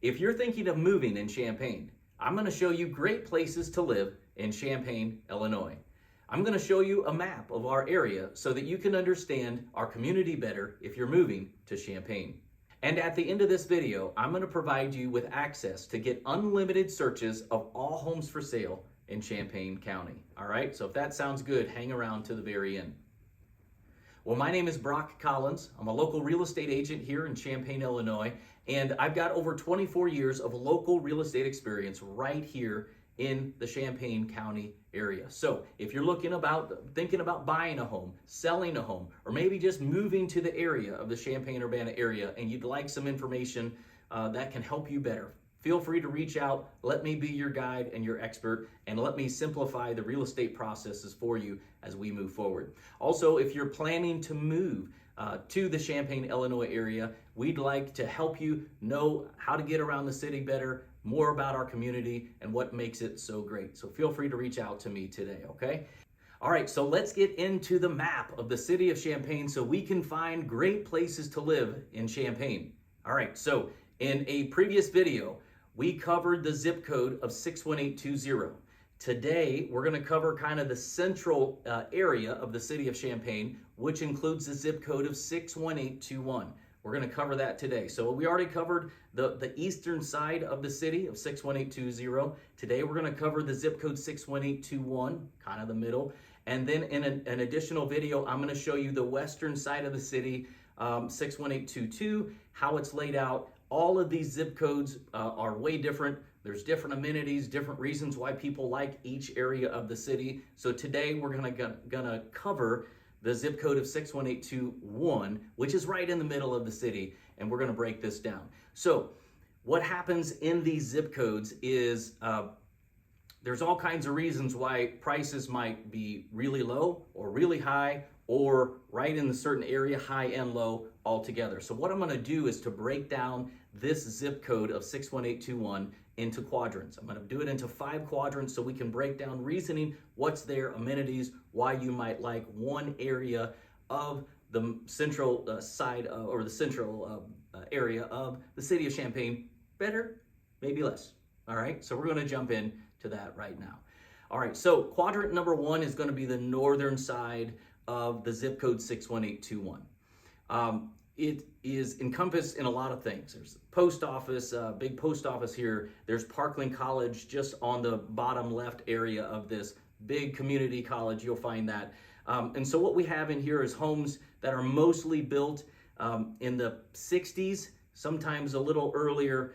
If you're thinking of moving in Champaign, I'm going to show you great places to live in Champaign, Illinois. I'm going to show you a map of our area so that you can understand our community better if you're moving to Champaign. And at the end of this video, I'm going to provide you with access to get unlimited searches of all homes for sale in Champaign County. All right, so if that sounds good, hang around to the very end. Well, my name is Brock Collins. I'm a local real estate agent here in Champaign, Illinois, and I've got over 24 years of local real estate experience right here in the Champaign County area. So if you're thinking about buying a home, selling a home, or maybe just moving to the area of the Champaign Urbana area and you'd like some information that can help you better, feel free to reach out. Let me be your guide and your expert, and let me simplify the real estate processes for you as we move forward. Also, if you're planning to move to the Champaign, Illinois area, we'd like to help you know how to get around the city better, more about our community, and what makes it so great. So feel free to reach out to me today, okay? All right, so let's get into the map of the city of Champaign so we can find great places to live in Champaign. All right, so in a previous video, we covered the zip code of 61820. Today, we're going to cover kind of the central area of the city of Champaign, which includes the zip code of 61821. We're going to cover that today. So we already covered the eastern side of the city of 61820. Today, we're going to cover the zip code 61821, kind of the middle. And then in an additional video, I'm going to show you the western side of the city, 61822, how it's laid out. All of these zip codes are way different. There's different amenities, different reasons why people like each area of the city. So today we're gonna cover the zip code of 61821, which is right in the middle of the city, and we're gonna break this down. So what happens in these zip codes is there's all kinds of reasons why prices might be really low or really high, or right in the certain area, high and low altogether. So what I'm going to do is to break down this zip code of 61821 into quadrants. I'm going to do it into 5 quadrants so we can break down reasoning, what's there, amenities, why you might like one area of the central side or the central area of the city of Champaign better, maybe less. All right, so we're going to jump in to that right now. All right, so quadrant number 1 is going to be the northern side of the zip code 61821. It is encompassed in a lot of things. There's post office, big post office here. There's Parkland College just on the bottom left area of this big community college. You'll find that. And so what we have in here is homes that are mostly built in the 60s, sometimes a little earlier.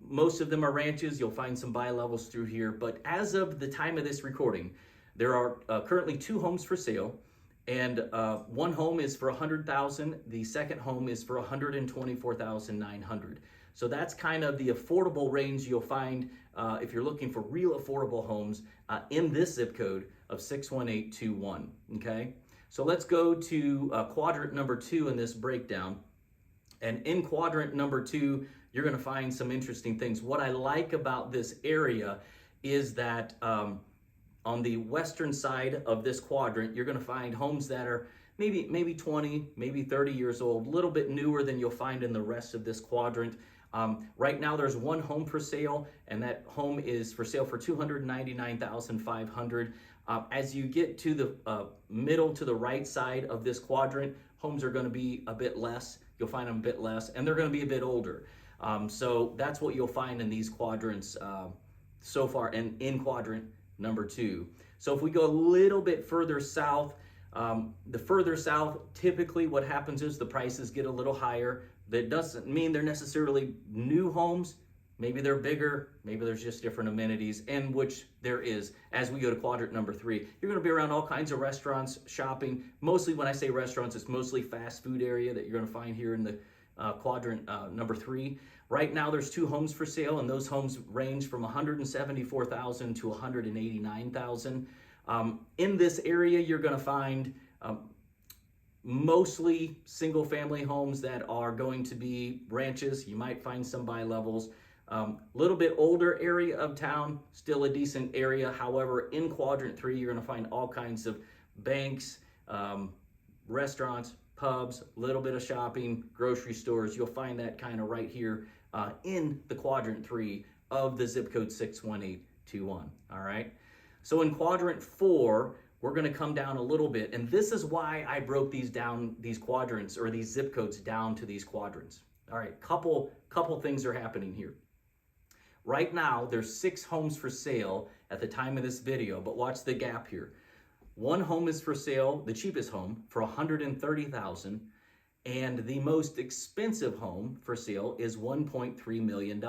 Most of them are ranches. You'll find some bi-levels through here. But as of the time of this recording, there are currently 2 homes for sale. And one home is for $100,000. The second home is for $124,900. So that's kind of the affordable range you'll find if you're looking for real affordable homes in this zip code of 61821. Okay, so let's go to quadrant number 2 in this breakdown. And in quadrant number 2, you're going to find some interesting things. What I like about this area is that on the western side of this quadrant, you're going to find homes that are maybe 20, maybe 30 years old, a little bit newer than you'll find in the rest of this quadrant. Right now, there's one home for sale, and that home is for sale for $299,500. As you get to the middle to the right side of this quadrant, homes are going to be a bit less. You'll find them a bit less, and they're going to be a bit older. So that's what you'll find in these quadrants so far, and in quadrant number 2. So if we go a little bit further south, the further south, typically what happens is the prices get a little higher. That doesn't mean they're necessarily new homes. Maybe they're bigger, maybe there's just different amenities, and which there is. As we go to quadrant number 3, you're gonna be around all kinds of restaurants, shopping. Mostly when I say restaurants, it's mostly fast food area that you're gonna find here in the quadrant number 3. Right now there's 2 homes for sale, and those homes range from $174,000 to $189,000. In this area, you're going to find mostly single family homes that are going to be ranches. You might find some bi-levels. Little bit older area of town, still a decent area. However, in quadrant 3, you're going to find all kinds of banks, restaurants, pubs, a little bit of shopping, grocery stores. You'll find that kind of right here in the quadrant 3 of the zip code 61821. All right. So in quadrant 4, we're going to come down a little bit, and this is why I broke these down, these quadrants or these zip codes down to these quadrants. All right, couple things are happening here. Right now, there's 6 homes for sale at the time of this video, but watch the gap here. One home is for sale, the cheapest home, for $130,000, and the most expensive home for sale is $1.3 million.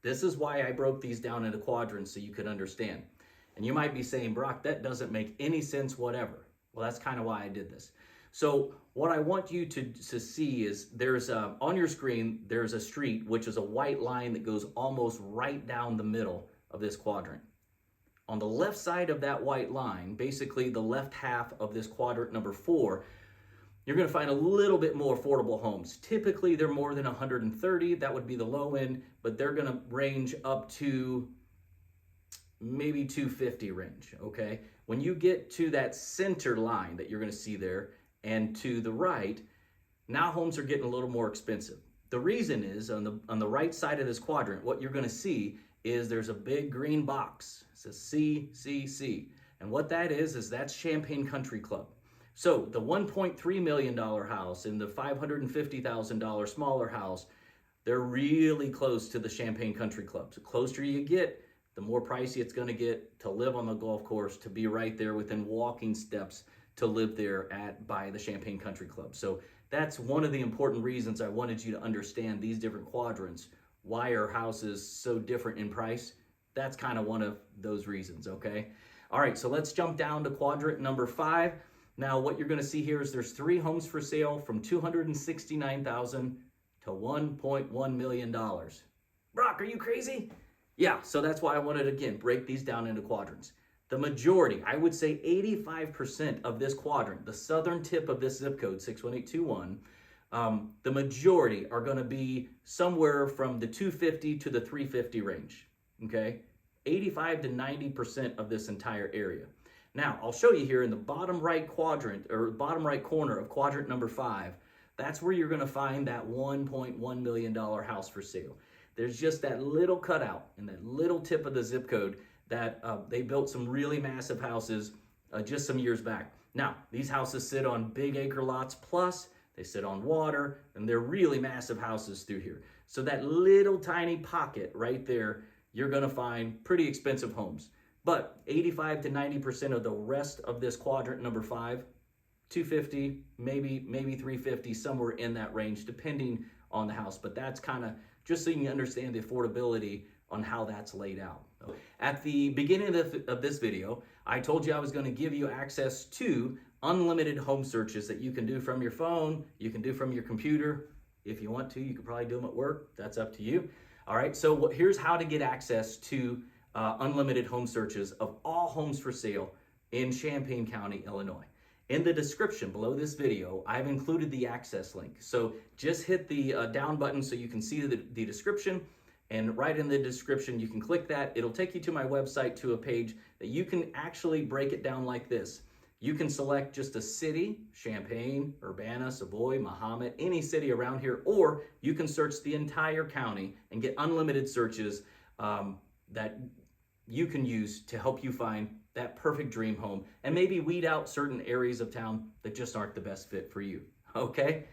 This is why I broke these down into quadrants so you could understand. And you might be saying, Brock, that doesn't make any sense whatever. Well, that's kind of why I did this. So what I want you to see is there's on your screen, there's a street, which is a white line that goes almost right down the middle of this quadrant. On the left side of that white line, basically the left half of this quadrant number 4, you're going to find a little bit more affordable homes. Typically, they're more than 130. That would be the low end, but they're going to range up to maybe 250 range, okay? When you get to that center line that you're going to see there and to the right, now homes are getting a little more expensive. The reason is on the right side of this quadrant, what you're going to see is there's a big green box. It says CCC. And what that is that's Champaign Country Club. So the $1.3 million house and the $550,000 smaller house, they're really close to the Champaign Country Club. So the closer you get, the more pricey it's going to get to live on the golf course, to be right there within walking steps to live there by the Champaign Country Club. So that's one of the important reasons I wanted you to understand these different quadrants. Why are houses so different in price? That's kind of one of those reasons, okay? All right, so let's jump down to quadrant number 5. Now, what you're going to see here is there's 3 homes for sale from $269,000 to $1.1 million. Brock, are you crazy? Yeah, so that's why I wanted to, again, break these down into quadrants. The majority, I would say 85% of this quadrant, the southern tip of this zip code, 61821, the majority are going to be somewhere from the 250 to the 350 range, okay? 85 to 90% of this entire area. Now, I'll show you here in the bottom right quadrant, or bottom right corner of quadrant number 5, that's where you're going to find that $1.1 million house for sale. There's just that little cutout and that little tip of the zip code that they built some really massive houses just some years back. Now, these houses sit on big acre lots, plus they sit on water, and they're really massive houses through here. So that little tiny pocket right there, you're going to find pretty expensive homes. But 85 to 90% of the rest of this quadrant number 5, 250, maybe 350, somewhere in that range, depending on the house. But that's kind of just so you can understand the affordability on how that's laid out. At the beginning of this video, I told you I was going to give you access to unlimited home searches that you can do from your phone, you can do from your computer. If you want to, you could probably do them at work. That's up to you. All right, so here's how to get access to unlimited home searches of all homes for sale in Champaign County, Illinois. In the description below this video, I've included the access link. So just hit the down button so you can see the description. And right in the description, you can click that. It'll take you to my website, to a page that you can actually break it down like this. You can select just a city, Champaign, Urbana, Savoy, Mahomet, any city around here, or you can search the entire county and get unlimited searches that you can use to help you find that perfect dream home and maybe weed out certain areas of town that just aren't the best fit for you, okay?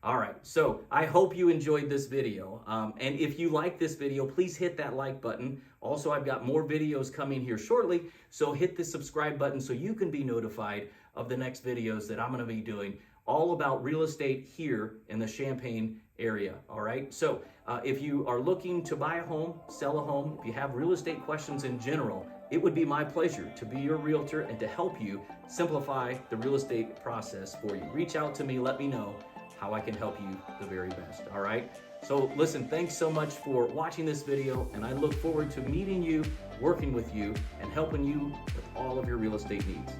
All right, so I hope you enjoyed this video. And if you like this video, please hit that like button. Also, I've got more videos coming here shortly, so hit the subscribe button so you can be notified of the next videos that I'm gonna be doing all about real estate here in the Champaign area, all right? So if you are looking to buy a home, sell a home, if you have real estate questions in general, it would be my pleasure to be your realtor and to help you simplify the real estate process for you. Reach out to me, let me know how I can help you the very best, all right? So listen, thanks so much for watching this video, and I look forward to meeting you, working with you, and helping you with all of your real estate needs.